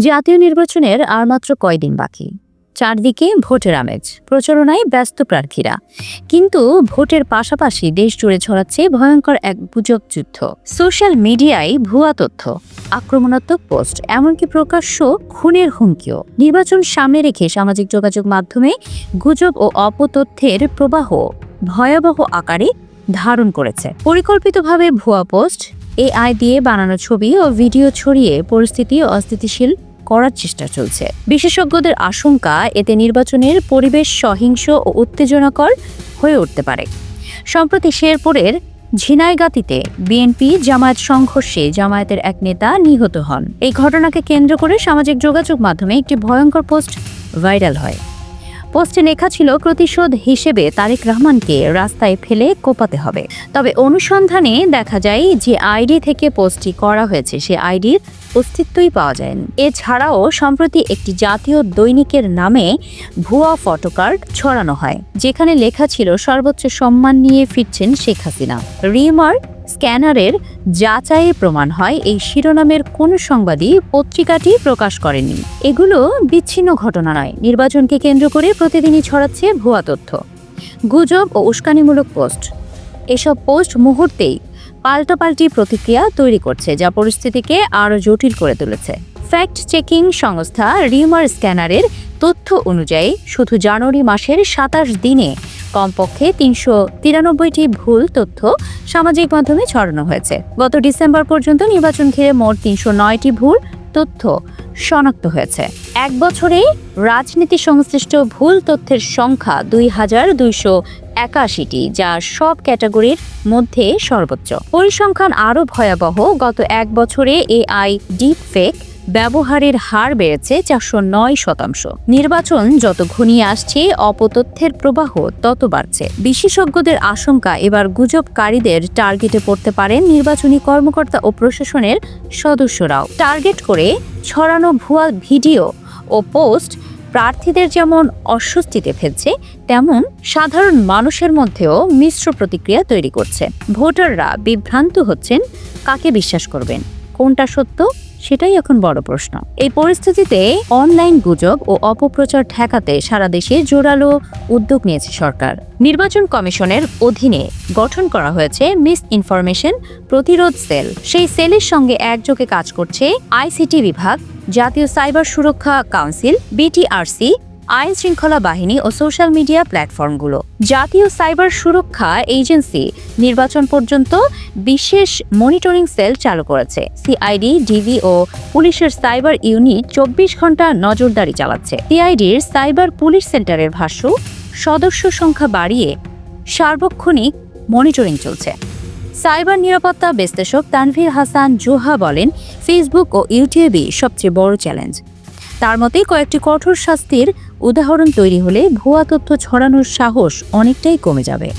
জাতীয় নির্বাচনের আর মাত্র কয়দিন বাকি। চারদিকে ভোটের আমেজ, প্রচারণায় ব্যস্ত প্রার্থীরা। কিন্তু ভোটের পাশাপাশি দেশ জুড়ে ছড়াচ্ছে ভয়ঙ্কর এক গুজব যুদ্ধ। সোশ্যাল মিডিয়ায় ভুয়া তথ্য, আক্রমণাত্মক পোস্ট, এমনকি প্রকাশ্য খুনের হুমকিও। নির্বাচন সামনে রেখে সামাজিক যোগাযোগ মাধ্যমে গুজব ও অপতথ্যের প্রবাহ ভয়াবহ আকারে ধারণ করেছে। পরিকল্পিতভাবে ভুয়া পোস্ট, এআই দিয়ে বানানো ছবি ও ভিডিও ছড়িয়ে পরিস্থিতি অস্থিতিশীল করার চেষ্টা চলছে। বিশেষজ্ঞদের আশঙ্কা, এতে নির্বাচনের পরিবেশ সহিংস ও উত্তেজনাকর হয়ে উঠতে পারে। সম্প্রতি শেরপুরের ঝিনাইগাতীতে বিএনপি জামায়াত সংঘর্ষে জামায়াতের এক নেতা নিহত হন। এই ঘটনাকে কেন্দ্র করে সামাজিক যোগাযোগ মাধ্যমে একটি ভয়ঙ্কর পোস্ট ভাইরাল হয়। পোস্টে লেখা ছিল, প্রতিশোধ হিসেবে তারেক রহমানকে রাস্তায় ফেলে কোপাতে হবে। তবে অনুসন্ধানে দেখা যায় যে আইডি থেকে পোস্টটি করা হয়েছে সে আইডির অস্তিত্বই পাওয়া যায়নি। এছাড়াও সম্প্রতি একটি জাতীয় দৈনিকের নামে ভুয়া ফটোকার্ড ছড়ানো হয়, যেখানে লেখা ছিল, সর্বোচ্চ সম্মান নিয়ে ফিরছেন শেখ হাসিনা। রিমার স্ক্যানারের যাচাইয়ের প্রমাণ হয় এই শিরোনামের কোনো সংবাদই পত্রিকাটি প্রকাশ করেনি। এগুলো বিচ্ছিন্ন ঘটনা নয়, নির্বাচনকে কেন্দ্র করে প্রতিদিনই ছড়াচ্ছে ভুয়া তথ্য, গুজব ও উস্কানিমূলক পোস্ট। এসব পোস্ট মুহূর্তেই পাল্টাপাল্টি প্রতিক্রিয়া তৈরি করছে, যা পরিস্থিতিকে আরও জটিল করে তুলেছে। ফ্যাক্ট চেকিং সংস্থা রিমার স্ক্যানারের তথ্য অনুযায়ী শুধু জানুয়ারি মাসের ২৭ দিনে কমপক্ষে ৩৯৩টি ভুল তথ্য সামাজিক মাধ্যমে ছড়ানো হয়েছে। গত ডিসেম্বর পর্যন্ত নির্বাচন ঘিরে মোট ৩০৯টি ভুল তথ্য শনাক্ত হয়েছে। এক বছরে রাজনীতি সংশ্লিষ্ট ভুল তথ্যের সংখ্যা ২,২৮১টি, যা সব ক্যাটাগরির মধ্যে সর্বোচ্চ। পরিসংখ্যান আরও ভয়াবহ। গত এক বছরে এআই ডিপফেক ব্যবহারের হার বেড়েছে ৪০৯%। নির্বাচন যত ঘনিয়ে আসছে, অপতথ্যের প্রবাহ তত বাড়ছে। বিশেষজ্ঞদের আশঙ্কা, এবার গুজবকারীদের টার্গেটে পড়তে পারেন নির্বাচনী কর্মকর্তা ও প্রশাসনের সদস্যরাও। টার্গেট করে ছড়ানো ভুয়া ভিডিও ও পোস্ট প্রার্থীদের যেমন অস্বস্তিতে ফেলছে, তেমন সাধারণ মানুষের মধ্যেও মিশ্র প্রতিক্রিয়া তৈরি করছে। ভোটাররা বিভ্রান্ত হচ্ছেন, কাকে বিশ্বাস করবেন, কোনটা সত্য, সেটাই এখন বড় প্রশ্ন। এই পরিস্থিতিতে অনলাইন গুজব ও অপপ্রচার ঠেকাতে সারা দেশে জোরালো উদ্যোগ নিয়েছে সরকার। নির্বাচন কমিশনের অধীনে গঠন করা হয়েছে মিস ইনফরমেশন প্রতিরোধ সেল। সেই সেলের সঙ্গে একযোগে কাজ করছে আইসিটি বিভাগ, জাতীয় সাইবার সুরক্ষা কাউন্সিল, বিটিআরসি, আইন শৃঙ্খলা বাহিনী ও সোশ্যাল মিডিয়া প্ল্যাটফর্মগুলো। জাতীয় সাইবার সুরক্ষা এজেন্সি নির্বাচন পর্যন্ত বিশেষ মনিটরিং সেল চালু করেছে। সিআইডি, ডিবি ও পুলিশের সাইবার ইউনিট ২৪ ঘন্টা নজরদারি চালাচ্ছে। সিআইডির সাইবার পুলিশ সেন্টারের ভাষ্য, সদস্য সংখ্যা বাড়িয়ে সার্বক্ষণিক মনিটরিং চলছে। সাইবার নিরাপত্তা বিশ্লেষক তানভীর হাসান জোহা বলেন, ফেসবুক ও ইউটিউবই সবচেয়ে বড় চ্যালেঞ্জ। তার মতে, কয়েকটি কঠোর শাস্তির উদাহরণ তৈরি হলে ভুয়া তথ্য ছড়ানোর সাহস অনেকটাই কমে যাবে।